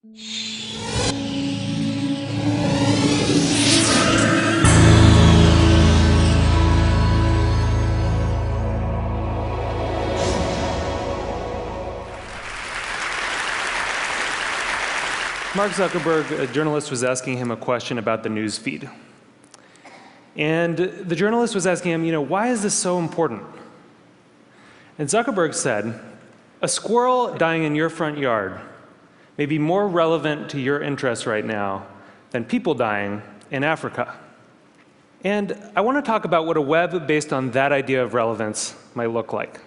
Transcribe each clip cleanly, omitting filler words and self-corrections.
Mark Zuckerberg, a journalist, was asking him a question about the news feed. And the journalist was asking him, why is this so important? And Zuckerberg said, a squirrel dying in your front yard may be more relevant to your interests right now than people dying in Africa. And I want to talk about what a web based on that idea of relevance might look like.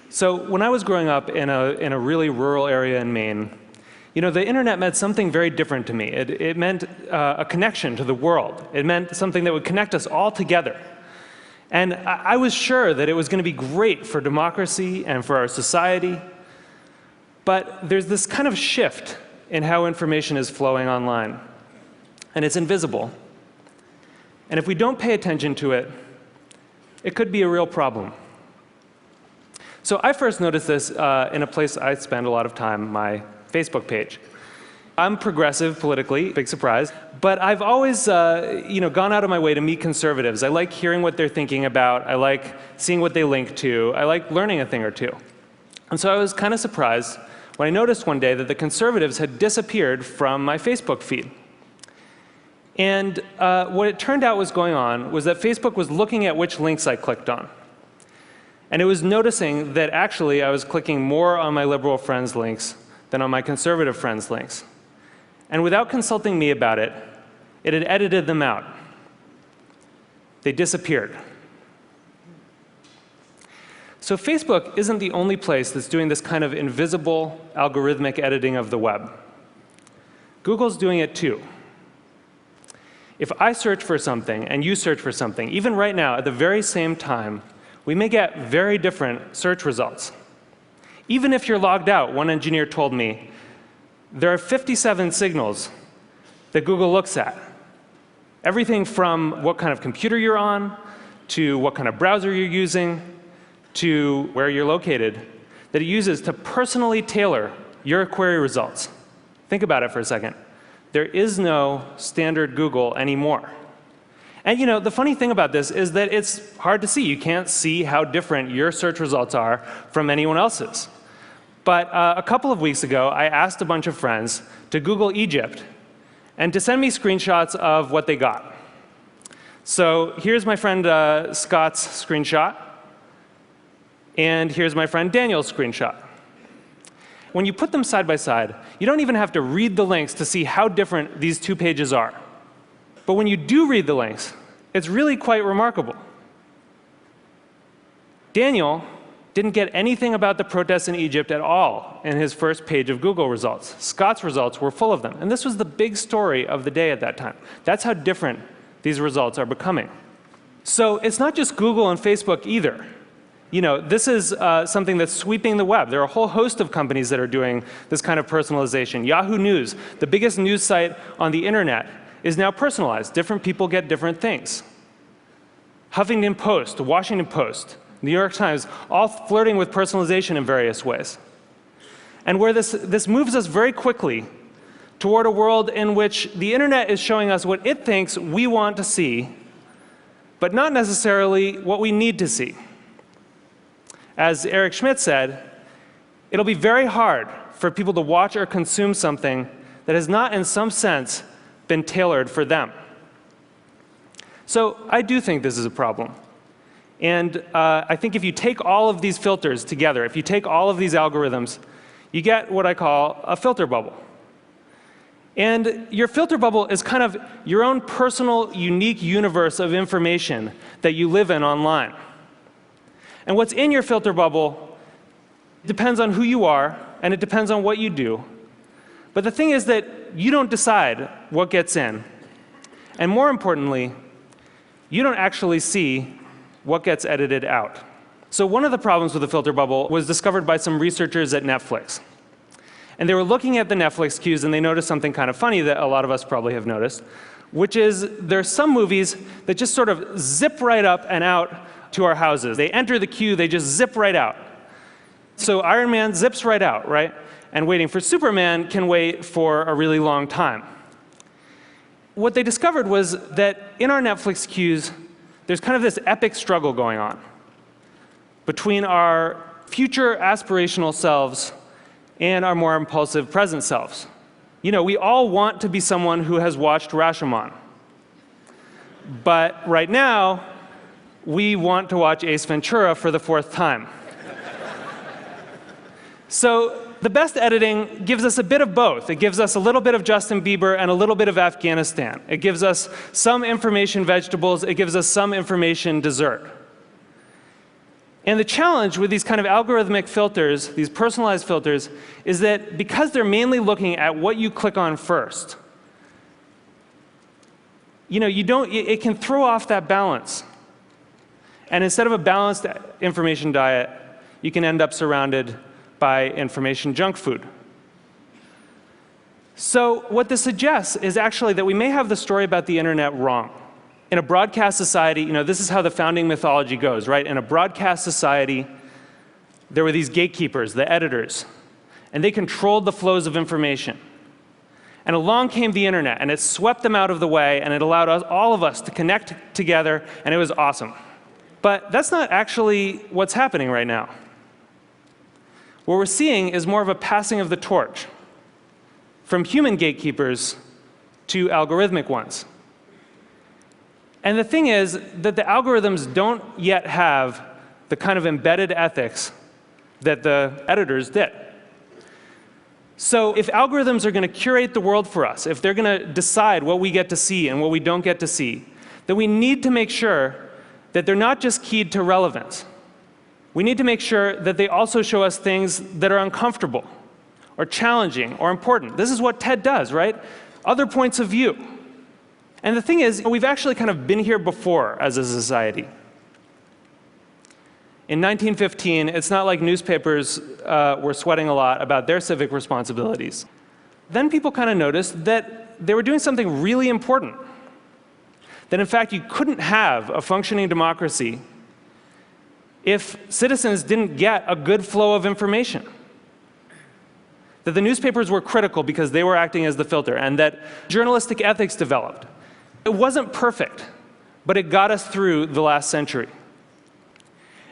So when I was growing up in a really rural area in Maine, the internet meant something very different to me. It meant a connection to the world. It meant something that would connect us all together. And I was sure that it was going to be great for democracy and for our society. But there's this kind of shift in how information is flowing online. And it's invisible. And if we don't pay attention to it, it could be a real problem. So I first noticed this in a place I spend a lot of time, my Facebook page. I'm progressive politically, big surprise, but I've always gone out of my way to meet conservatives. I like hearing what they're thinking about. I like seeing what they link to. I like learning a thing or two. And so I was kind of surprised when I noticed one day that the conservatives had disappeared from my Facebook feed. And what it turned out was going on was that Facebook was looking at which links I clicked on. And it was noticing that actually I was clicking more on my liberal friends' links than on my conservative friends' links. And without consulting me about it, it had edited them out. They disappeared. So Facebook isn't the only place that's doing this kind of invisible algorithmic editing of the web. Google's doing it too. If I search for something and you search for something, even right now at the very same time, we may get very different search results. Even if you're logged out, one engineer told me, there are 57 signals that Google looks at. Everything from what kind of computer you're on, to what kind of browser you're using, to where you're located, that it uses to personally tailor your query results. Think about it for a second. There is no standard Google anymore. And the funny thing about this is that it's hard to see. You can't see how different your search results are from anyone else's. But a couple of weeks ago, I asked a bunch of friends to Google Egypt and to send me screenshots of what they got. So here's my friend Scott's screenshot. And here's my friend Daniel's screenshot. When you put them side by side, you don't even have to read the links to see how different these two pages are. But when you do read the links, it's really quite remarkable. Daniel didn't get anything about the protests in Egypt at all in his first page of Google results. Scott's results were full of them. And this was the big story of the day at that time. That's how different these results are becoming. So it's not just Google and Facebook either. This is something that's sweeping the web. There are a whole host of companies that are doing this kind of personalization. Yahoo News, the biggest news site on the internet, is now personalized. Different people get different things. Huffington Post, Washington Post, New York Times, all flirting with personalization in various ways. And where this moves us very quickly toward a world in which the internet is showing us what it thinks we want to see, but not necessarily what we need to see. As Eric Schmidt said, it'll be very hard for people to watch or consume something that has not, in some sense, been tailored for them. So I do think this is a problem. And I think if you take all of these filters together, if you take all of these algorithms, you get what I call a filter bubble. And your filter bubble is kind of your own personal, unique universe of information that you live in online. And what's in your filter bubble depends on who you are, and it depends on what you do. But the thing is that you don't decide what gets in. And more importantly, you don't actually see what gets edited out. So one of the problems with the filter bubble was discovered by some researchers at Netflix. And they were looking at the Netflix queues, and they noticed something kind of funny that a lot of us probably have noticed, which is there's some movies that just sort of zip right up and out to our houses. They enter the queue, they just zip right out. So Iron Man zips right out, right? and waiting for Superman can wait for a really long time. What they discovered was that in our Netflix queues, there's kind of this epic struggle going on between our future aspirational selves and our more impulsive present selves. You know, we all want to be someone who has watched Rashomon. But right now, we want to watch Ace Ventura for the 4th time. So the best editing gives us a bit of both. It gives us a little bit of Justin Bieber and a little bit of Afghanistan. It gives us some information vegetables. It gives us some information dessert. And the challenge with these kind of algorithmic filters, these personalized filters, is that because they're mainly looking at what you click on first, you know, it can throw off that balance. And instead of a balanced information diet, you can end up surrounded by information junk food. So what this suggests is actually that we may have the story about the internet wrong. In a broadcast society, you know, this is how the founding mythology goes, right? In a broadcast society, there were these gatekeepers, the editors, and they controlled the flows of information. And along came the internet, and it swept them out of the way, and it allowed us, all of us to connect together, and it was awesome. But that's not actually what's happening right now. What we're seeing is more of a passing of the torch from human gatekeepers to algorithmic ones. And the thing is that the algorithms don't yet have the kind of embedded ethics that the editors did. So if algorithms are going to curate the world for us, if they're going to decide what we get to see and what we don't get to see, then we need to make sure that they're not just keyed to relevance. We need to make sure that they also show us things that are uncomfortable or challenging or important. This is what TED does, right? Other points of view. And the thing is, we've actually kind of been here before as a society. In 1915, it's not like newspapers were sweating a lot about their civic responsibilities. Then people kind of noticed that they were doing something really important. That in fact, you couldn't have a functioning democracy if citizens didn't get a good flow of information. That the newspapers were critical because they were acting as the filter, and that journalistic ethics developed. It wasn't perfect, but it got us through the last century.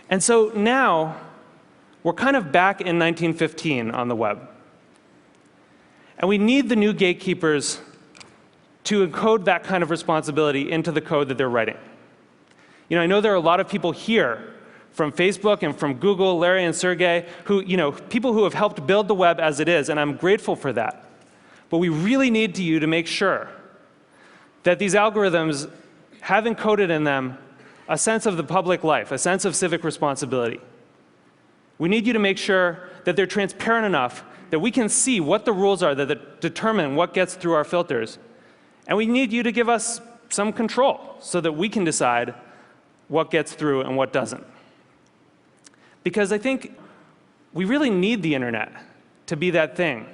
And so now, we're kind of back in 1915 on the web. And we need the new gatekeepers to encode that kind of responsibility into the code that they're writing. You know, I know there are a lot of people here from Facebook and from Google, Larry and Sergey, who, you know, people who have helped build the web as it is, and I'm grateful for that. But we really need you to make sure that these algorithms have encoded in them a sense of the public life, a sense of civic responsibility. We need you to make sure that they're transparent enough that we can see what the rules are that determine what gets through our filters. And we need you to give us some control so that we can decide what gets through and what doesn't. Because I think we really need the internet to be that thing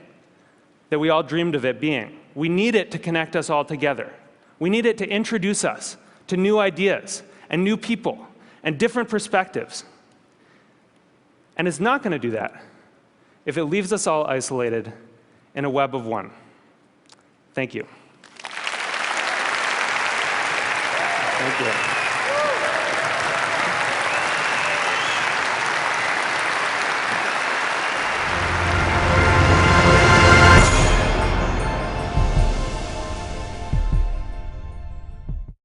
that we all dreamed of it being. We need it to connect us all together. We need it to introduce us to new ideas and new people and different perspectives. And it's not going to do that if it leaves us all isolated in a web of one. Thank you. Thank you.